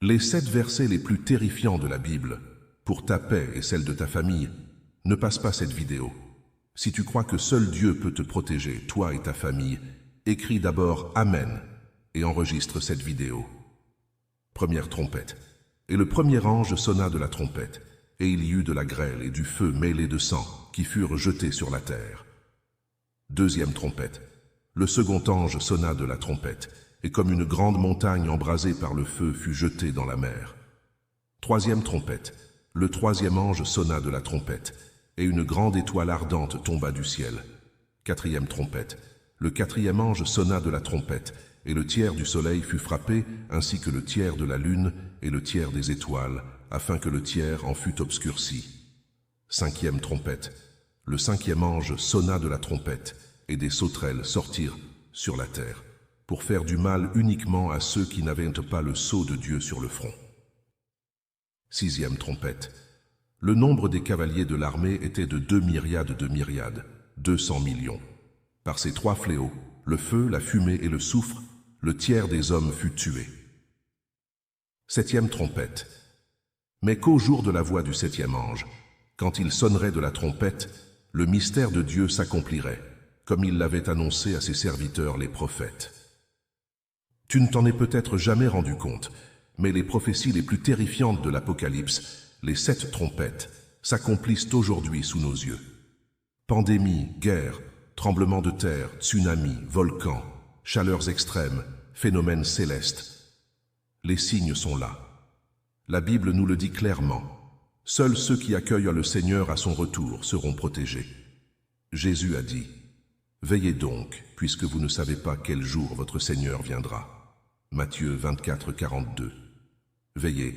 Les 7 versets les plus terrifiants de la Bible, pour ta paix et celle de ta famille, ne passe pas cette vidéo. Si tu crois que seul Dieu peut te protéger, toi et ta famille, écris d'abord Amen et enregistre cette vidéo. Première trompette. Et le premier ange sonna de la trompette, et il y eut de la grêle et du feu mêlé de sang qui furent jetés sur la terre. Deuxième trompette. Le second ange sonna de la trompette, et comme une grande montagne embrasée par le feu fut jetée dans la mer. Troisième trompette. Le troisième ange sonna de la trompette, et une grande étoile ardente tomba du ciel. Quatrième trompette. Le quatrième ange sonna de la trompette, et le tiers du soleil fut frappé, ainsi que le tiers de la lune et le tiers des étoiles, afin que le tiers en fût obscurci. Cinquième trompette. Le cinquième ange sonna de la trompette, et des sauterelles sortirent sur la terre, pour faire du mal uniquement à ceux qui n'avaient pas le sceau de Dieu sur le front. Sixième trompette. Le nombre des cavaliers de l'armée était de 2 myriades de myriades, 200 millions. Par ces 3 fléaux, le feu, la fumée et le soufre, le tiers des hommes fut tué. Septième trompette. Mais qu'au jour de la voix du septième ange, quand il sonnerait de la trompette, le mystère de Dieu s'accomplirait, comme il l'avait annoncé à ses serviteurs les prophètes. Tu ne t'en es peut-être jamais rendu compte, mais les prophéties les plus terrifiantes de l'Apocalypse, les 7 trompettes, s'accomplissent aujourd'hui sous nos yeux. Pandémie, guerre, tremblements de terre, tsunamis, volcans, chaleurs extrêmes, phénomènes célestes. Les signes sont là. La Bible nous le dit clairement. Seuls ceux qui accueillent le Seigneur à son retour seront protégés. Jésus a dit, « Veillez donc, puisque vous ne savez pas quel jour votre Seigneur viendra. » Matthieu 24, 42. Veillez,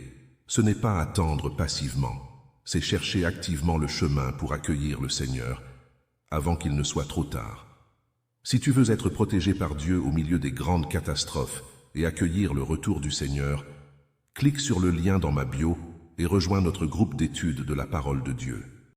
ce n'est pas attendre passivement, c'est chercher activement le chemin pour accueillir le Seigneur, avant qu'il ne soit trop tard. Si tu veux être protégé par Dieu au milieu des grandes catastrophes et accueillir le retour du Seigneur, clique sur le lien dans ma bio et rejoins notre groupe d'études de la parole de Dieu.